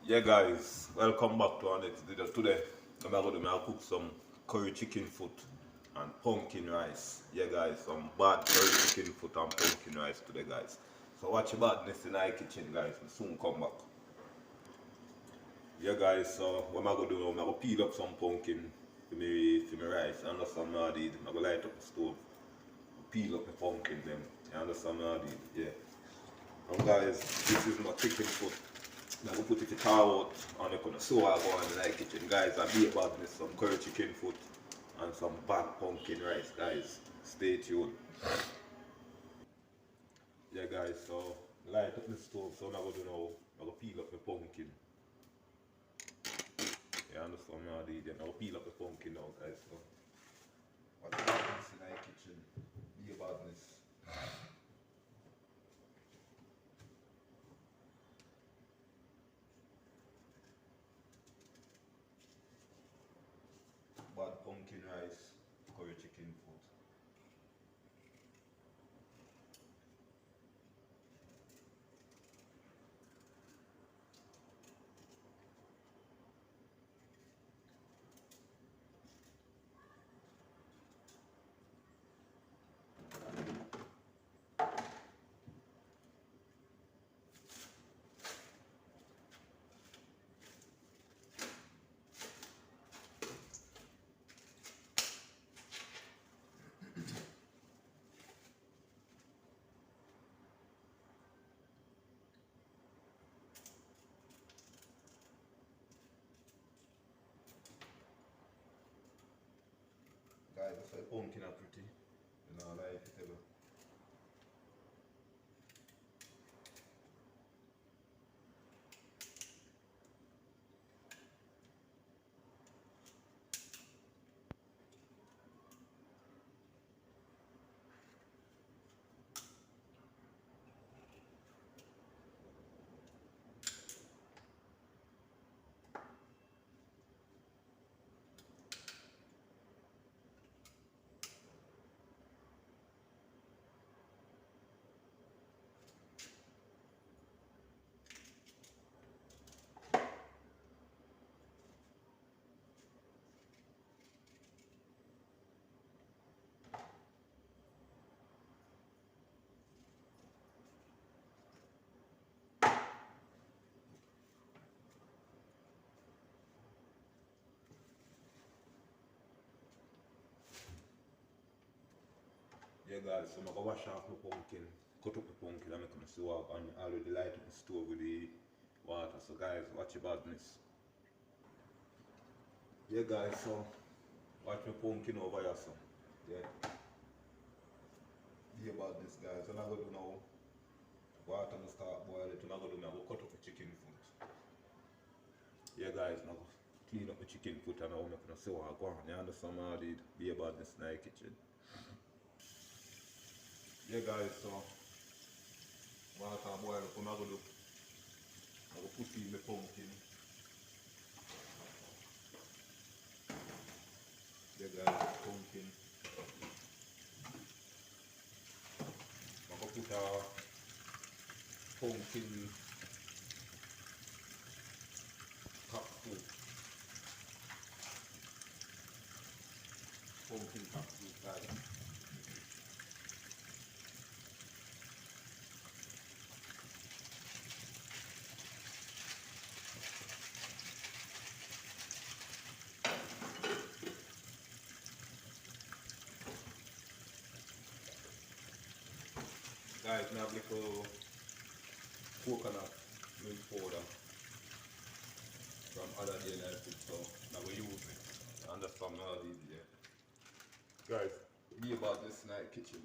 Yeah guys, welcome back to our next video. Today I'm going to cook some curry chicken foot and pumpkin rice. Yeah guys, some bad curry chicken foot and pumpkin rice today guys. So watch your badness in our kitchen guys, we'll soon come back. Yeah guys, so what I'm going to do now, I'm going to peel up some pumpkin for my rice. And that's what I did. I'm going to light up the stove, peel up the pumpkin them. You understand what I did? Yeah. And guys, this is my chicken foot. I'm going to put it in the out and I'm going to sew I go on in the kitchen. Guys, I be about this, some curry chicken foot and some bad pumpkin rice, guys. Stay tuned. Yeah guys, so light up the stove, so I'm going to do now, I'm going to peel up the pumpkin. You understand me? I'm going to peel up the pumpkin now, guys. So what's about this in the kitchen? Be about this. Bad pumpkin rice, curry chicken foot. Guys, that's why pumpkin are pretty. You know, I like it ever. Yeah guys, so I'm gonna wash off the pumpkin, cut up the pumpkin and make it sew up and already light up the stove with the water. So guys, watch your badness. Yeah guys, so watch my pumpkin over here so. Yeah. Be about this guys. What I'm gonna do now, water gonna start boiling. What I'm gonna do now, I'm gonna cut up the chicken foot. Yeah guys, now clean up the chicken foot and I'm gonna sew up go on. You understand what I did? Be about this in the kitchen. Yeah guys, so water boil up, what I'm gonna do, I'm gonna put in the pumpkin. Yeah guys, pumpkin. I'm gonna put a pumpkin top soup. Pumpkin top soup guys. Guys, now have little coconut milk powder from other day like it, so now we use it. Understand all these yeah. Guys, be about this night kitchen.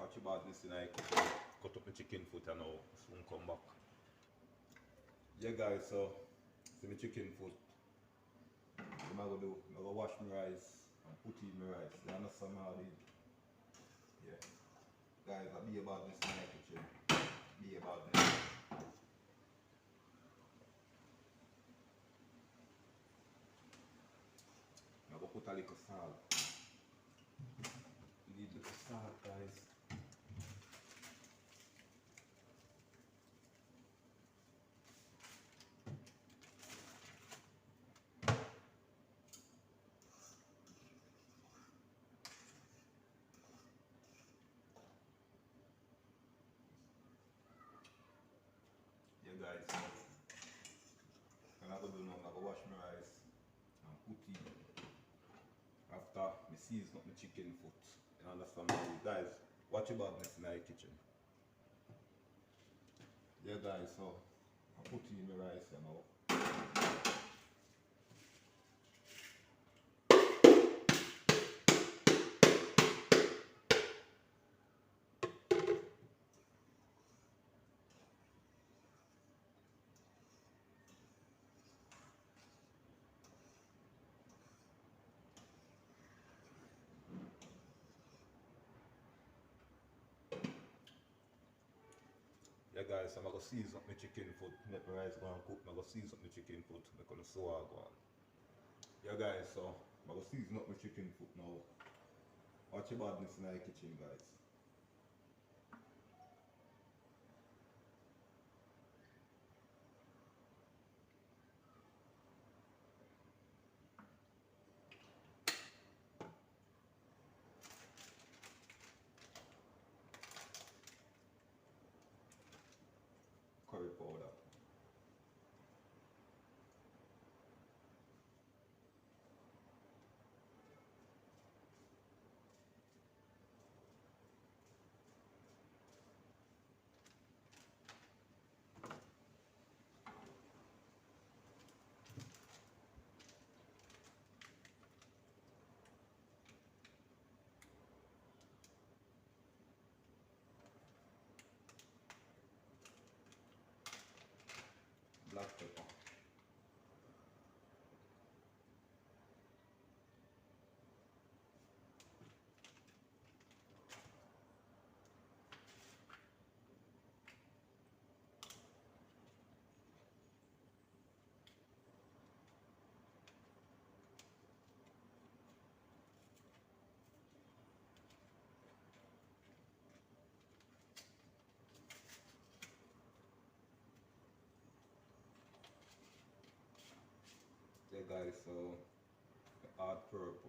Watch your badness in the kitchen. Cut up the chicken foot and now soon come back. Yeah guys, so see my chicken foot. What am I gonna do? I'm gonna wash my rice and put in my rice. You understand how I did? Yeah. Guys, I be about this in the kitchen. Be about this. I'm gonna put a little salt. You need little salt, guys. Yeah guys, so what I'm gonna do now, I'm gonna wash my rice and put in. After I season up my chicken foot. You understand me? Guys, watch your badness in the kitchen. Yeah guys, so I put in my rice now. Yeah guys, so I'm gonna season up my chicken foot. Let my rice go and cook. I'm gonna season up my chicken foot. I'm gonna sour go on. Yeah guys, so I'm gonna season up my chicken foot now. Watch your badness in the kitchen guys. Curry powder. Black pepper. Yeah guys, so add purpose.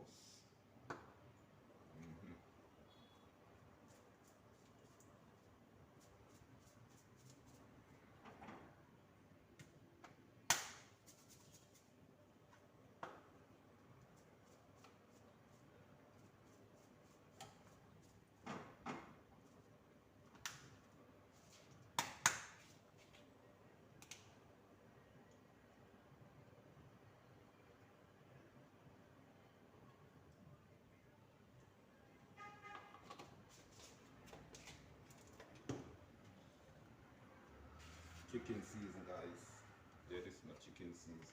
Chicken season guys. Yeah, this is my chicken season.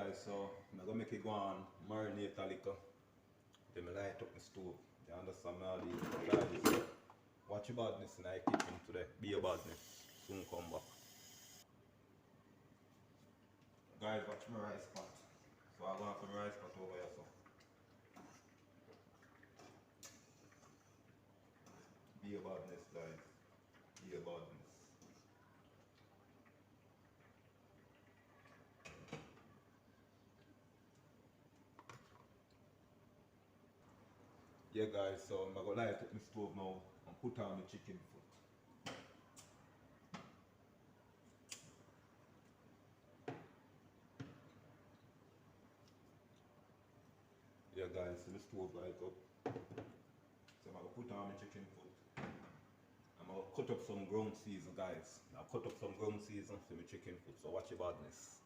guys, so I'm gonna make it go on marinate a little. Then I light up the stove. You understand me all these guys. Watch your badness in the kitchen today. Be your badness. Soon come back. Guys, watch my rice pot. So I'm going for my rice pot over here so. Be your badness guys. Be your badness. Yeah guys, so I'm gonna light up my stove now and put on my chicken foot. Yeah guys, so the stove light up. So I'm gonna put on my chicken foot. I'm gonna cut up some ground season guys. I'll cut up some ground season for my chicken foot, so watch your badness.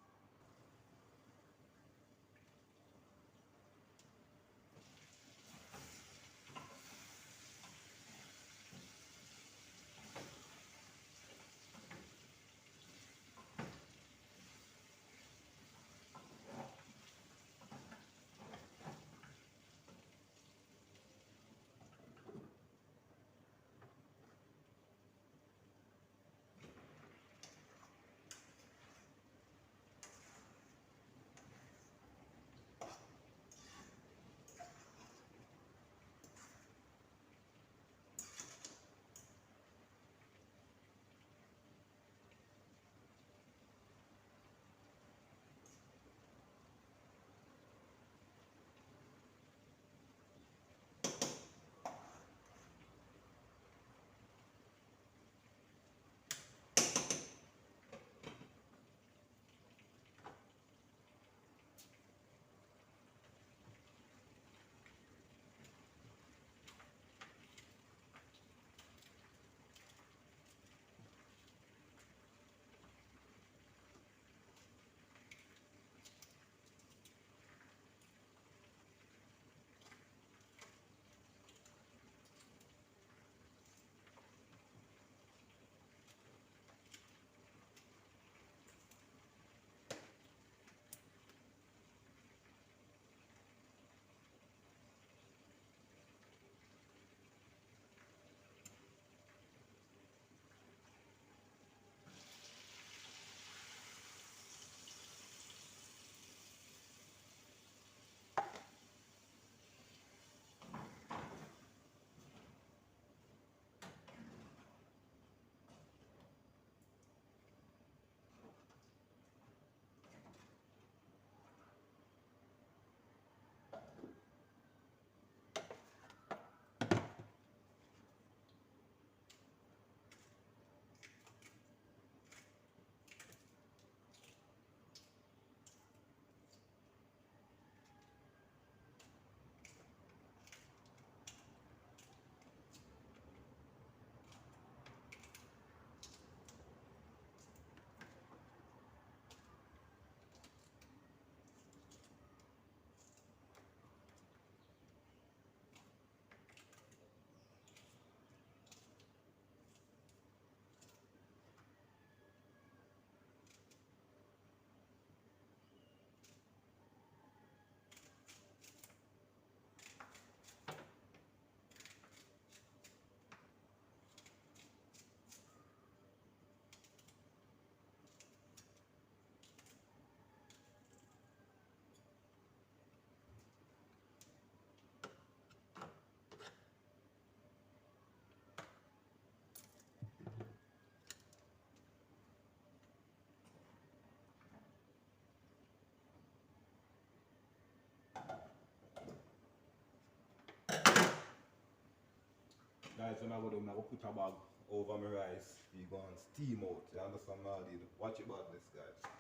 Guys, when I go do, I'm gonna put a bag over my rice. You go and steam out. You understand how I did? Watch your badness, guys.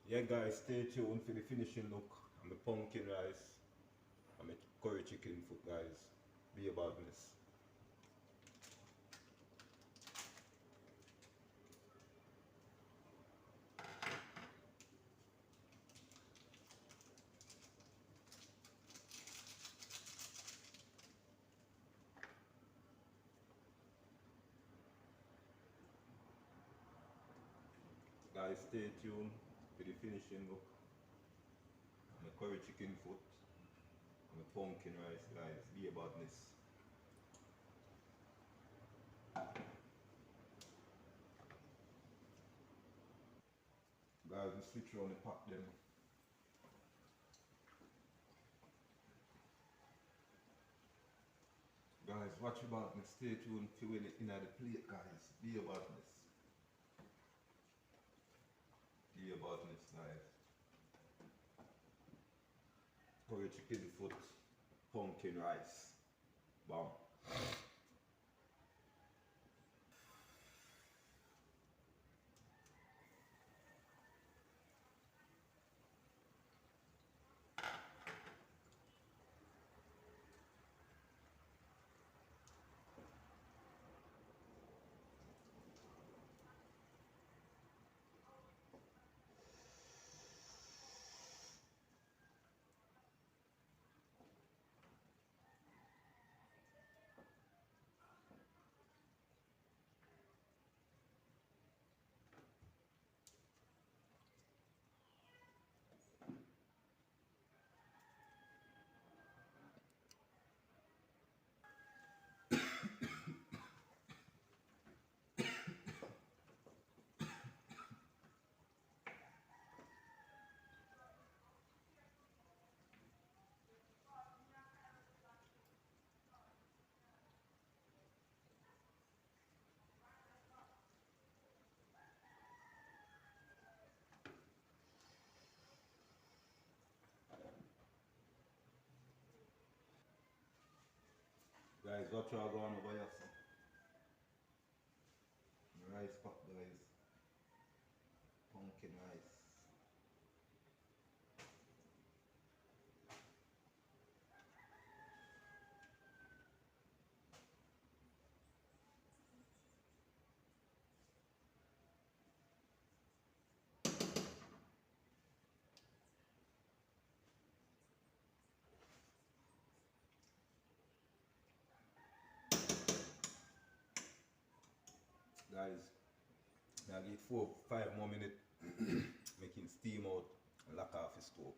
Yeah, guys, stay tuned for the finishing look. And the pumpkin rice and my curry chicken foot, guys. Be your badness. Guys, stay tuned for the finishing look. My curry chicken foot, my pumpkin rice, guys. Be about this. Guys, we switch around the pot them. Guys, watch about me. Stay tuned for when it in the plate, guys. Be about this. Be about this, guys. Curry chicken foot, pumpkin rice. Bam. Guys, what y'all going over here, sir? Rice pot, guys. Pumpkin rice. Guys, now give 4-5 more minutes making steam out and lock off the stove.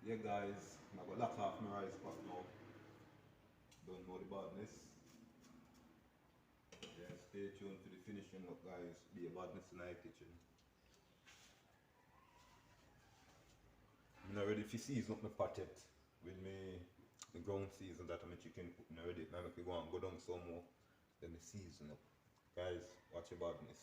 Yeah guys, I'm gonna lock off my rice pot now. Don't know the badness. Yeah, stay tuned to the finishing up guys. Be a badness in our kitchen. I'm not ready for season up my pot yet with me the ground season that my chicken putting already. Now I can go and go down some more, then the season up. Guys, watch your badness.